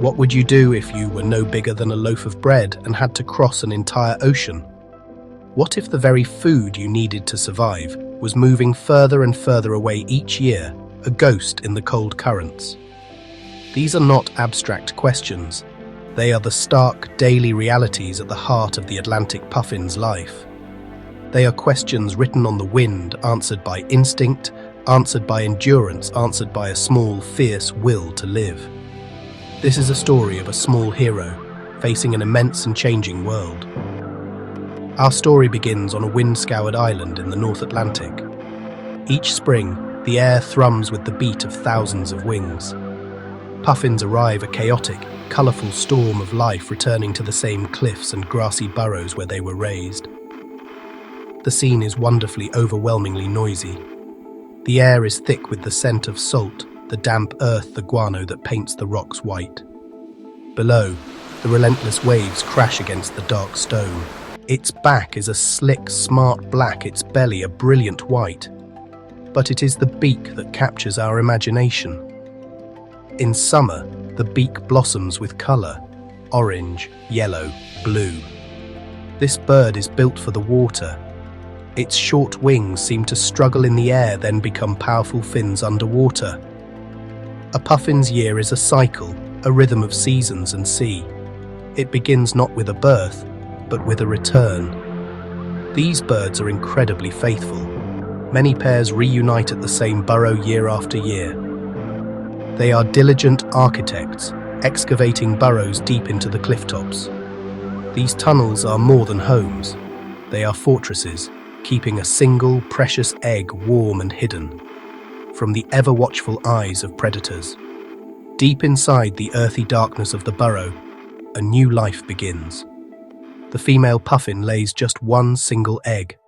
What would you do if you were no bigger than a loaf of bread and had to cross an entire ocean? What if the very food you needed to survive was moving further and further away each year, a ghost in the cold currents? These are not abstract questions. They are the stark, daily realities at the heart of the Atlantic Puffin's life. They are questions written on the wind, answered by instinct, answered by endurance, answered by a small, fierce will to live. This is a story of a small hero facing an immense and changing world. Our story begins on a wind-scoured island in the North Atlantic. Each spring, the air thrums with the beat of thousands of wings. Puffins arrive, a chaotic, colourful storm of life returning to the same cliffs and grassy burrows where they were raised. The scene is wonderfully, overwhelmingly noisy. The air is thick with the scent of salt, the damp earth, the guano that paints the rocks white. Below, the relentless waves crash against the dark stone. Its back is a slick, smart black, its belly a brilliant white. But it is the beak that captures our imagination. In summer, the beak blossoms with colour: orange, yellow, blue. This bird is built for the water. Its short wings seem to struggle in the air, then become powerful fins underwater. A puffin's year is a cycle, a rhythm of seasons and sea. It begins not with a birth, but with a return. These birds are incredibly faithful. Many pairs reunite at the same burrow year after year. They are diligent architects, excavating burrows deep into the cliff tops. These tunnels are more than homes. They are fortresses, keeping a single, precious egg warm and hidden from the ever-watchful eyes of predators. Deep inside the earthy darkness of the burrow, a new life begins. The female puffin lays just one single egg.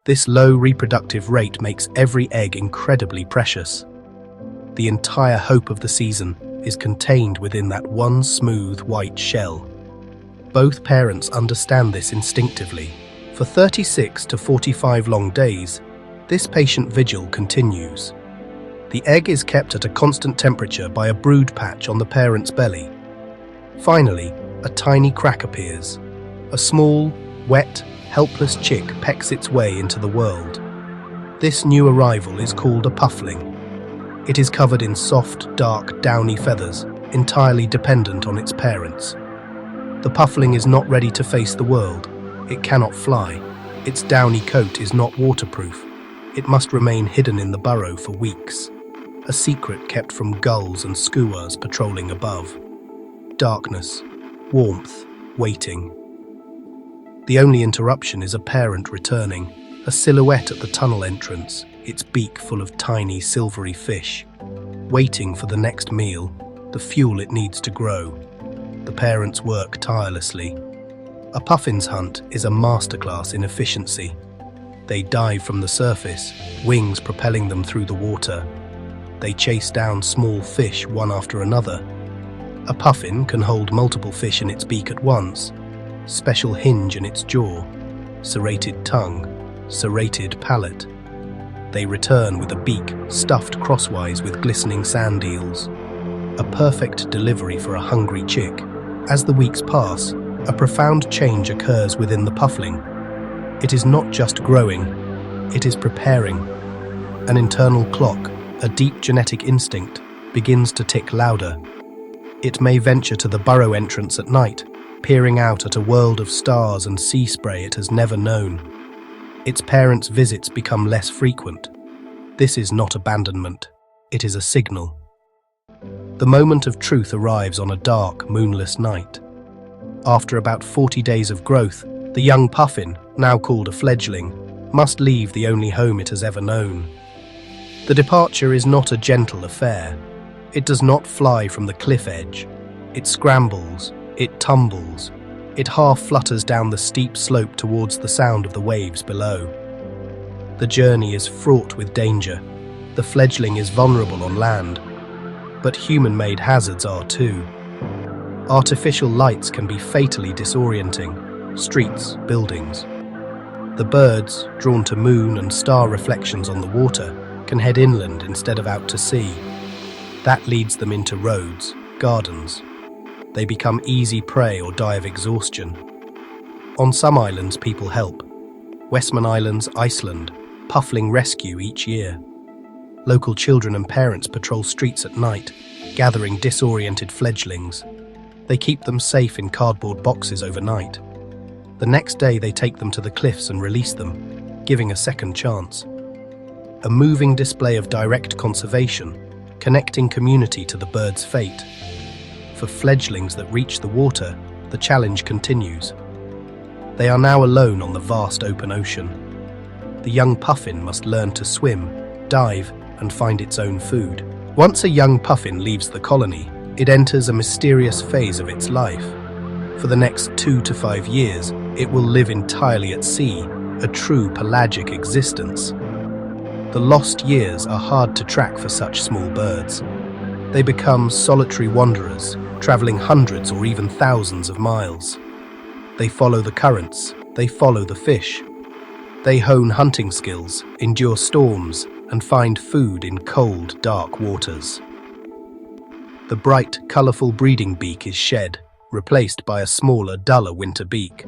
This low reproductive rate makes every egg incredibly precious. The entire hope of the season is contained within that one smooth white shell. Both parents understand this instinctively. For 36 to 45 long days, this patient vigil continues. The egg is kept at a constant temperature by a brood patch on the parent's belly. Finally, a tiny crack appears. A small, wet, helpless chick pecks its way into the world. This new arrival is called a puffling. It is covered in soft, dark, downy feathers, entirely dependent on its parents. The puffling is not ready to face the world. It cannot fly. Its downy coat is not waterproof. It must remain hidden in the burrow for weeks. A secret kept from gulls and skuas patrolling above. Darkness, warmth, waiting. The only interruption is a parent returning, a silhouette at the tunnel entrance, its beak full of tiny silvery fish, waiting for the next meal, the fuel it needs to grow. The parents work tirelessly. A puffin's hunt is a masterclass in efficiency. They dive from the surface, wings propelling them through the water. They chase down small fish one after another. A puffin can hold multiple fish in its beak at once. Special hinge in its jaw, serrated tongue, serrated palate. They return with a beak stuffed crosswise with glistening sand eels. A perfect delivery for a hungry chick. As the weeks pass, a profound change occurs within the puffling. It is not just growing, it is preparing. An internal clock, a deep genetic instinct, begins to tick louder. It may venture to the burrow entrance at night, peering out at a world of stars and sea spray it has never known. Its parents' visits become less frequent. This is not abandonment, it is a signal. The moment of truth arrives on a dark, moonless night. After about 40 days of growth, the young puffin, now called a fledgling, must leave the only home it has ever known. The departure is not a gentle affair. It does not fly from the cliff edge. It scrambles, it tumbles, it half flutters down the steep slope towards the sound of the waves below. The journey is fraught with danger. The fledgling is vulnerable on land, but human-made hazards are too. Artificial lights can be fatally disorienting, streets, buildings. The birds, drawn to moon and star reflections on the water, can head inland instead of out to sea. That leads them into roads, gardens. They become easy prey or die of exhaustion. On some islands, people help. Westman Islands, Iceland, puffling rescue each year. Local children and parents patrol streets at night, gathering disoriented fledglings. They keep them safe in cardboard boxes overnight. The next day they take them to the cliffs and release them, giving a second chance. A moving display of direct conservation, connecting community to the bird's fate. For fledglings that reach the water, the challenge continues. They are now alone on the vast open ocean. The young puffin must learn to swim, dive, and find its own food. Once a young puffin leaves the colony, it enters a mysterious phase of its life. For the next 2 to 5 years, it will live entirely at sea, a true pelagic existence. The lost years are hard to track for such small birds. They become solitary wanderers, traveling hundreds or even thousands of miles. They follow the currents, they follow the fish. They hone hunting skills, endure storms, and find food in cold, dark waters. The bright, colourful breeding beak is shed, replaced by a smaller, duller winter beak.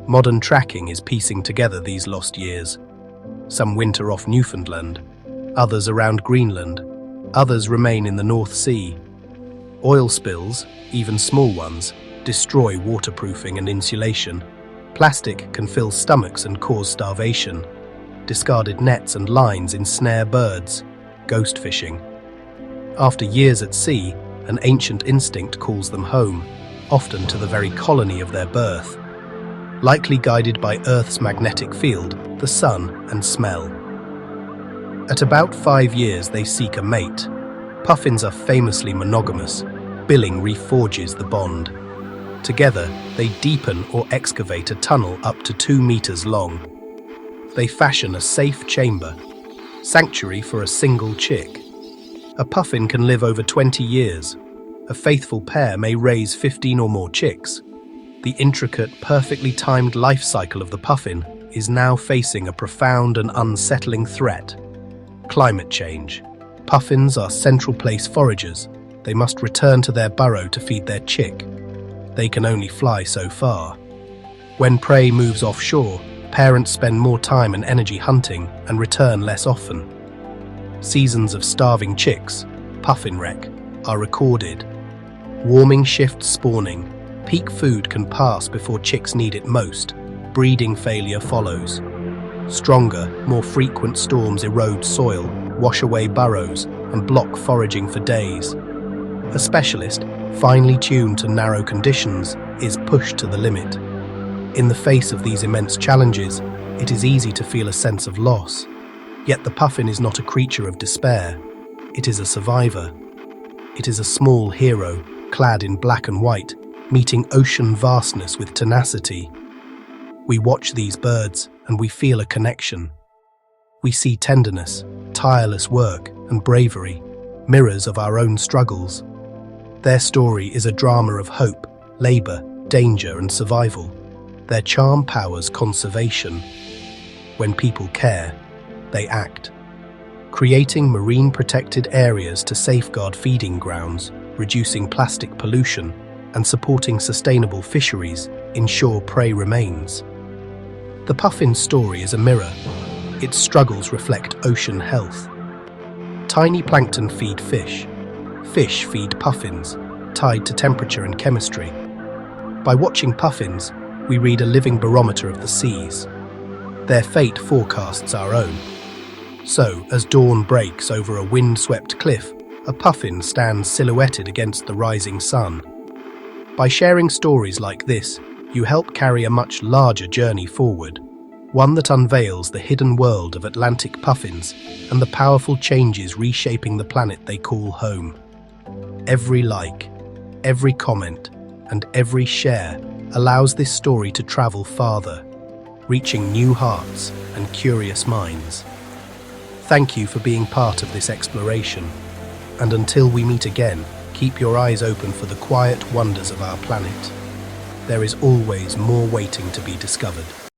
Modern tracking is piecing together these lost years. Some winter off Newfoundland, others around Greenland, others remain in the North Sea. Oil spills, even small ones, destroy waterproofing and insulation. Plastic can fill stomachs and cause starvation. Discarded nets and lines ensnare birds, ghost fishing. After years at sea, an ancient instinct calls them home, often to the very colony of their birth. Likely guided by Earth's magnetic field, the sun, and smell. At about 5 years they seek a mate. Puffins are famously monogamous. Billing reforges the bond. Together, they deepen or excavate a tunnel up to 2 meters long. They fashion a safe chamber, sanctuary for a single chick. A puffin can live over 20 years. A faithful pair may raise 15 or more chicks. The intricate, perfectly timed life cycle of the puffin is now facing a profound and unsettling threat. Climate change. Puffins are central place foragers. They must return to their burrow to feed their chick. They can only fly so far. When prey moves offshore, parents spend more time and energy hunting and return less often. Seasons of starving chicks, puffin wreck, are recorded. Warming shifts spawning. Peak food can pass before chicks need it most. Breeding failure follows. Stronger, more frequent storms erode soil, wash away burrows, and block foraging for days. A specialist, finely tuned to narrow conditions, is pushed to the limit. In the face of these immense challenges, it is easy to feel a sense of loss. Yet the puffin is not a creature of despair. It is a survivor. It is a small hero, clad in black and white, meeting ocean vastness with tenacity. We watch these birds and we feel a connection. We see tenderness, tireless work, and bravery, mirrors of our own struggles. Their story is a drama of hope, labour, danger, and survival. Their charm powers conservation. When people care, they act. Creating marine protected areas to safeguard feeding grounds, reducing plastic pollution, and supporting sustainable fisheries ensure prey remains. The puffin's story is a mirror. Its struggles reflect ocean health. Tiny plankton feed fish. Fish feed puffins, tied to temperature and chemistry. By watching puffins, we read a living barometer of the seas. Their fate forecasts our own. So, as dawn breaks over a wind-swept cliff, a puffin stands silhouetted against the rising sun. By sharing stories like this, you help carry a much larger journey forward, one that unveils the hidden world of Atlantic puffins and the powerful changes reshaping the planet they call home. Every like, every comment, and every share allows this story to travel farther, reaching new hearts and curious minds. Thank you for being part of this exploration, and until we meet again, keep your eyes open for the quiet wonders of our planet. There is always more waiting to be discovered.